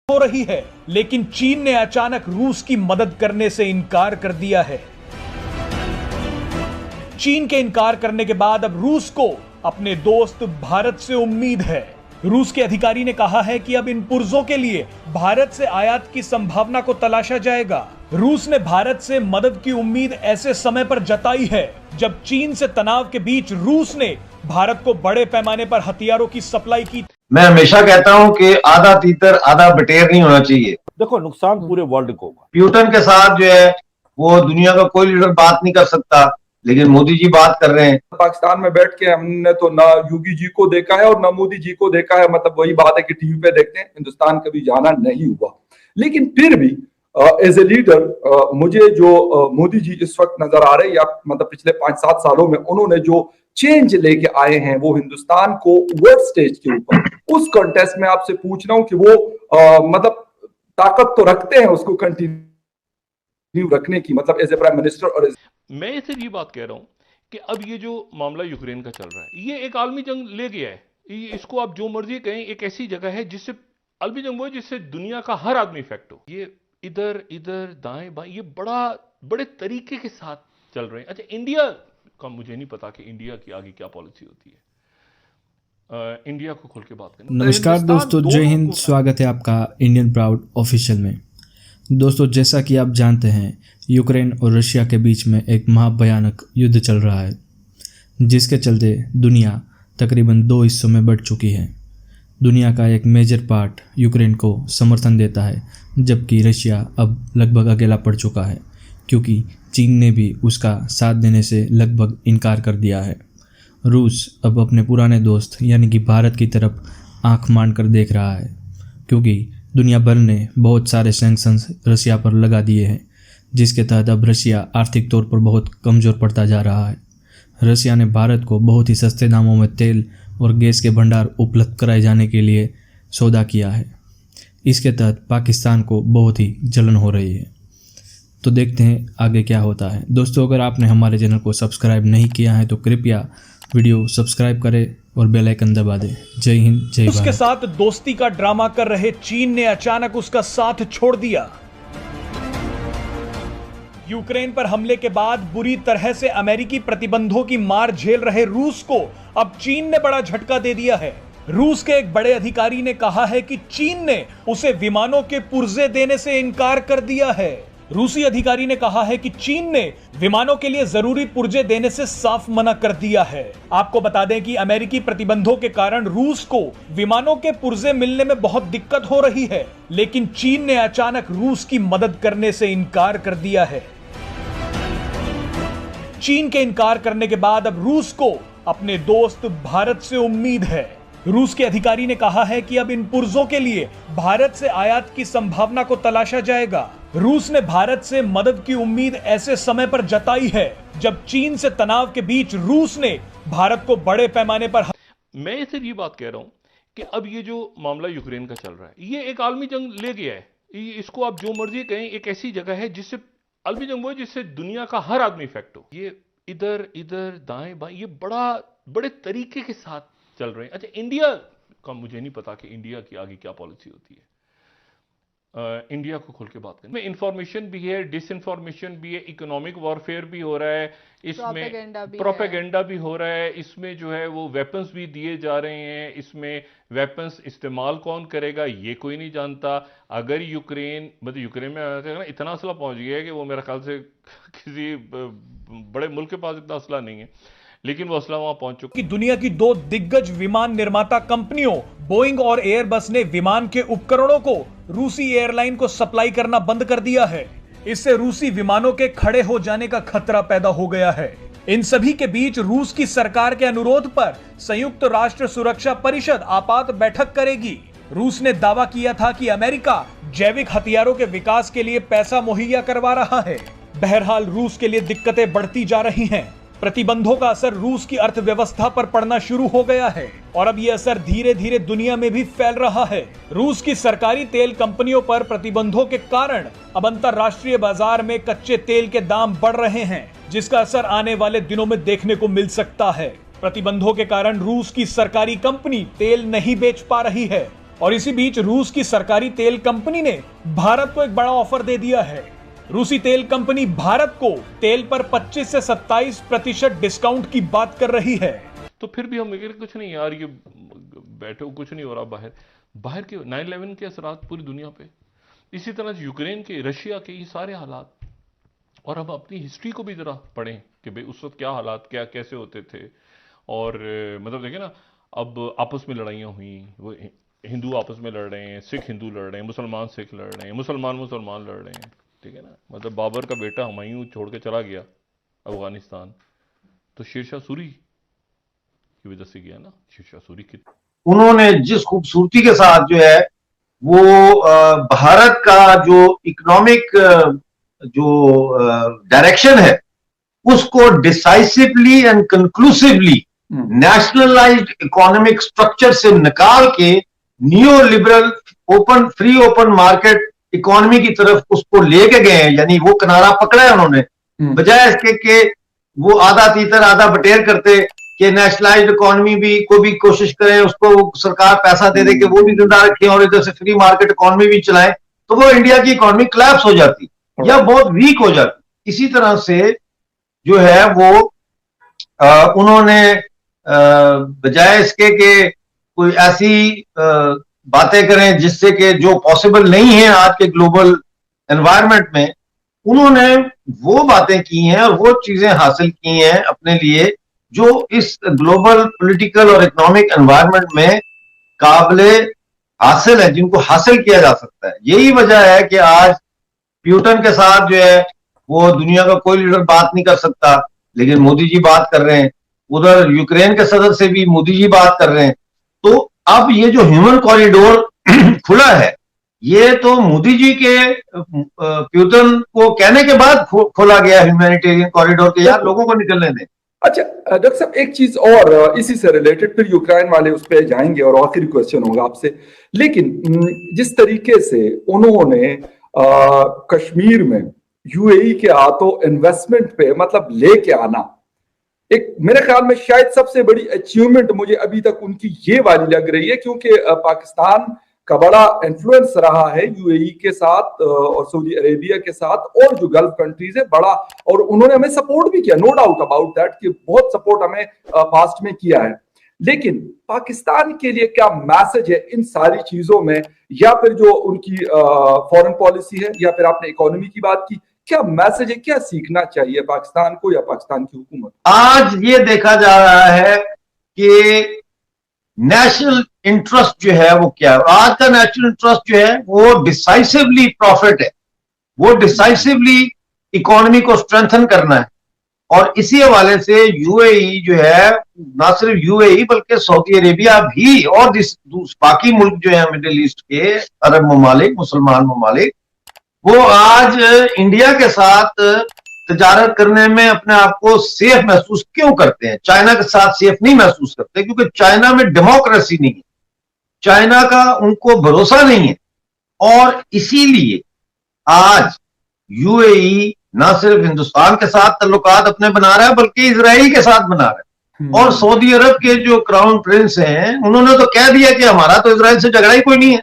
हो रही है, लेकिन चीन ने अचानक रूस की मदद करने से इनकार कर दिया है। चीन के इनकार करने के बाद अब रूस को अपने दोस्त भारत से उम्मीद है। रूस के अधिकारी ने कहा है कि अब इन पुर्जों के लिए भारत से आयात की संभावना को तलाशा जाएगा। रूस ने भारत से मदद की उम्मीद ऐसे समय पर जताई है जब चीन से तनाव के बीच रूस ने भारत को बड़े पैमाने पर हथियारों की सप्लाई की। मैं हमेशा कहता हूं कि आधा तीतर आधा बटेर नहीं होना चाहिए। देखो, नुकसान पूरे वर्ल्ड को होगा। प्यूटन के साथ जो है वो दुनिया का कोई लीडर बात नहीं कर सकता, लेकिन मोदी जी बात कर रहे हैं। पाकिस्तान में बैठ के हमने तो ना योगी जी को देखा है और ना मोदी जी को देखा है। मतलब वही बात है कि टीवी पे देखते हैं, हिंदुस्तान कभी जाना नहीं हुआ। लेकिन फिर भी एज ए लीडर मुझे जो मोदी जी इस वक्त नजर आ रहे हैं, या मतलब पिछले 5-7 सालों में उन्होंने जो चेंज लेके आए हैं, वो हिंदुस्तान को वर्ल्ड स्टेज के ऊपर, उस कॉन्टेस्ट में आपसे पूछ रहा हूं कि वो मतलब ताकत तो रखते हैं उसको कंटिन्यू रखने की, मतलब एज ए प्राइम मिनिस्टर। और मैं सिर्फ ये बात कह रहा हूं कि अब ये जो मामला यूक्रेन का चल रहा है, ये एक आलमी जंग ले गया है। इसको आप जो मर्जी कहें, एक ऐसी जगह है जिससे आलमी जंग वो है जिससे दुनिया का हर आदमी इफेक्ट हो। ये इधर इधर दाएं बाएं ये बड़े तरीके के साथ चल रहे हैं। अच्छा, इंडिया का मुझे नहीं पता कि इंडिया की आगे क्या पॉलिसी होती है। इंडिया को खोल के बात करें। नमस्कार दोस्तों, जय हिंद। स्वागत है आपका इंडियन प्राउड ऑफिशियल में। दोस्तों, जैसा कि आप जानते हैं, यूक्रेन और रशिया के बीच में एक महाभयानक युद्ध चल रहा है, जिसके चलते दुनिया तकरीबन 2 हिस्सों में बढ़ चुकी है। दुनिया का एक मेजर पार्ट यूक्रेन को समर्थन देता है, जबकि रशिया अब लगभग अकेला पड़ चुका है, क्योंकि चीन ने भी उसका साथ देने से लगभग इनकार कर दिया है। रूस अब अपने पुराने दोस्त यानी कि भारत की तरफ आंख मांड कर देख रहा है, क्योंकि दुनिया भर ने बहुत सारे सैंक्शंस रशिया पर लगा दिए हैं, जिसके तहत अब रशिया आर्थिक तौर पर बहुत कमज़ोर पड़ता जा रहा है। रशिया ने भारत को बहुत ही सस्ते दामों में तेल और गैस के भंडार उपलब्ध कराए जाने के लिए सौदा किया है। इसके तहत पाकिस्तान को बहुत ही जलन हो रही है। तो देखते हैं आगे क्या होता है। दोस्तों, अगर आपने हमारे चैनल को सब्सक्राइब नहीं किया है तो कृपया वीडियो सब्सक्राइब करें और बेल आइकन दबा दें। जय हिंद, जय भारत। उसके साथ दोस्ती का ड्रामा कर रहे चीन ने अचानक उसका साथ छोड़ दिया। यूक्रेन पर हमले के बाद बुरी तरह से अमेरिकी प्रतिबंधों की मार झेल रहे रूस को अब चीन ने बड़ा झटका दे दिया है। रूस के एक बड़े अधिकारी ने कहा है कि चीन ने उसे विमानों के पुर्जे देने से इनकार कर दिया है। रूसी अधिकारी ने कहा है कि चीन ने विमानों के लिए जरूरी पुर्जे देने से साफ मना कर दिया है। आपको बता दें कि अमेरिकी प्रतिबंधों के कारण रूस को विमानों के पुर्जे मिलने में बहुत दिक्कत हो रही है, लेकिन चीन ने अचानक रूस की मदद करने से इनकार कर दिया है। चीन के इनकार करने के बाद अब रूस को अपने दोस्त भारत से उम्मीद है। रूस के अधिकारी ने कहा है कि अब इन पुर्जों के लिए भारत से आयात की संभावना को तलाशा जाएगा। रूस ने भारत से मदद की उम्मीद ऐसे समय पर जताई है जब चीन से तनाव के बीच रूस ने भारत को बड़े पैमाने पर। मैं सिर्फ ये बात कह रहा हूं कि अब ये जो मामला यूक्रेन का चल रहा है, ये एक आलमी जंग ले गया है। इसको आप जो मर्जी कहें, एक ऐसी जगह है जिससे आलमी जंग वो है जिससे दुनिया का हर आदमी इफेक्ट हो। ये इधर इधर दाएं बाएं ये बड़े तरीके के साथ चल रहे हैं। अच्छा, इंडिया का मुझे नहीं पता कि इंडिया की आगे क्या पॉलिसी होती है। इंडिया को खोल के बात करें। इसमें इंफॉर्मेशन भी है, डिसइंफॉर्मेशन भी है, इकोनॉमिक वॉरफेयर भी हो रहा है, इसमें प्रोपेगेंडा भी हो रहा है, इसमें जो है वो वेपन्स भी दिए जा रहे हैं। इसमें वेपन्स इस्तेमाल कौन करेगा ये कोई नहीं जानता। अगर यूक्रेन में इतना असला पहुंच गया है कि वो मेरे ख्याल से किसी बड़े मुल्क के पास इतना असला नहीं है, लेकिन वो असला वहां पहुंच चुका। कि दुनिया की 2 दिग्गज विमान निर्माता कंपनियों बोइंग और एयरबस ने विमान के उपकरणों को रूसी एयरलाइन को सप्लाई करना बंद कर दिया है। इससे रूसी विमानों के खड़े हो जाने का खतरा पैदा हो गया है। इन सभी के बीच रूस की सरकार के अनुरोध पर संयुक्त राष्ट्र सुरक्षा परिषद आपात बैठक करेगी। रूस ने दावा किया था कि अमेरिका जैविक हथियारों के विकास के लिए पैसा मुहैया करवा रहा है। बहरहाल रूस के लिए दिक्कतें बढ़ती जा रही हैं। प्रतिबंधों का असर रूस की अर्थव्यवस्था पर पड़ना शुरू हो गया है और अब यह असर धीरे धीरे दुनिया में भी फैल रहा है। रूस की सरकारी तेल कंपनियों पर प्रतिबंधों के कारण अब अंतरराष्ट्रीय बाजार में कच्चे तेल के दाम बढ़ रहे हैं, जिसका असर आने वाले दिनों में देखने को मिल सकता है। प्रतिबंधों के कारण रूस की सरकारी कंपनी तेल नहीं बेच पा रही है और इसी बीच रूस की सरकारी तेल कंपनी ने भारत को एक बड़ा ऑफर दे दिया है। रूसी तेल कंपनी भारत को तेल पर 25 से 27% डिस्काउंट की बात कर रही है। तो फिर भी हम कुछ नहीं यार, ये बैठे कुछ नहीं हो रहा बाहर के 9/11 के असरात पूरी दुनिया पे, इसी तरह यूक्रेन के, रशिया के, ये सारे हालात, और हम अपनी हिस्ट्री को भी जरा पढ़ें कि भाई उस वक्त क्या हालात क्या कैसे होते थे। और मतलब देखें ना, अब आपस में लड़ाइयाँ हुई, वो हिंदू आपस में लड़ रहे हैं, सिख हिंदू लड़ रहे हैं, मुसलमान सिख लड़ रहे हैं, मुसलमान लड़ रहे हैं, ठीक है ना। मतलब बाबर का बेटा हुमायूं छोड़ के चला गया अफगानिस्तान, तो शेरशाह सूरी की वजह से गया ना। शेरशाह सूरी की उन्होंने जिस खूबसूरती के साथ जो है वो भारत का जो इकोनॉमिक जो डायरेक्शन है उसको decisively and conclusively nationalised economic structure से निकाल के new liberal open free open market economy की तरफ उसको लेके गए हैं। यानी वो किनारा पकड़ा है उन्होंने, बजाय इसके कि वो आधा तीतर आधा बटेर करते कि नेशनलाइज्ड इकोनॉमी भी को भी कोशिश करें, उसको सरकार पैसा दे दे कि वो भी जिंदा रखें और इधर से फ्री मार्केट इकोनॉमी भी चलाएं, तो वो इंडिया की इकोनॉमी कोलैप्स हो जाती या बहुत वीक हो जाती। इसी तरह से जो है वो उन्होंने बजाय इसके कि कोई ऐसी बातें करें जिससे कि जो पॉसिबल नहीं है आज के ग्लोबल एनवायरनमेंट में, उन्होंने वो बातें की हैं और वो चीजें हासिल की हैं अपने लिए जो इस ग्लोबल पॉलिटिकल और इकोनॉमिक एनवायरनमेंट में काबिले हासिल है, जिनको हासिल किया जा सकता है। यही वजह है कि आज प्यूटन के साथ जो है वो दुनिया का कोई लीडर बात नहीं कर सकता, लेकिन मोदी जी बात कर रहे हैं। उधर यूक्रेन के सदर से भी मोदी जी बात कर रहे हैं। तो अब ये जो ह्यूमन कॉरिडोर खुला है, ये तो मोदी जी के प्यूटन को कहने के बाद खोला गया ह्यूमैनिटेरियन कॉरिडोर के, यार लोगों को निकलने दें। अच्छा डॉक्टर साहब, एक चीज और इसी से रिलेटेड, फिर यूक्रेन वाले उस पर जाएंगे और आखिरी क्वेश्चन होगा आपसे। लेकिन जिस तरीके से उन्होंने कश्मीर में यूएई के हाथों इन्वेस्टमेंट पे मतलब लेके आना, एक मेरे ख्याल में शायद सबसे बड़ी अचीवमेंट मुझे अभी तक उनकी ये वाली लग रही है, क्योंकि पाकिस्तान का बड़ा इन्फ्लुएंस रहा है यूएई के साथ और सऊदी अरेबिया के साथ और जो गल्फ कंट्रीज है बड़ा, और उन्होंने हमें सपोर्ट भी किया, नो डाउट अबाउट दैट, कि बहुत सपोर्ट हमें पास्ट में किया है। लेकिन पाकिस्तान के लिए क्या मैसेज है इन सारी चीजों में, या फिर जो उनकी फॉरेन पॉलिसी है, या फिर आपने इकोनॉमी की बात की, क्या मैसेज है, क्या सीखना चाहिए पाकिस्तान को या पाकिस्तान की हुकूमत? आज ये देखा जा रहा है कि नेशनल इंटरेस्ट जो है वो क्या है। आज का नेशनल इंटरेस्ट जो है वो डिसाइसिवली प्रॉफिट है, वो डिसाइसिवली इकोनॉमी को स्ट्रेंथन करना है। और इसी हवाले से यूएई जो है, ना सिर्फ यूएई बल्कि सऊदी अरेबिया भी और बाकी मुल्क जो है मिडिल ईस्ट के अरब ममालिक, मुसलमान ममालिक, वो आज इंडिया के साथ तजारत करने में अपने आप को सेफ महसूस क्यों करते हैं? चाइना के साथ सेफ नहीं महसूस करते, क्योंकि चाइना में डेमोक्रेसी नहीं है, चाइना का उनको भरोसा नहीं है। और इसीलिए आज यूएई ना सिर्फ हिंदुस्तान के साथ तल्लुकात अपने बना रहा है बल्कि इजराइल के साथ बना रहा है। और सऊदी अरब के जो क्राउन प्रिंस हैं उन्होंने तो कह दिया कि हमारा तो इजराइल से झगड़ा ही कोई नहीं है।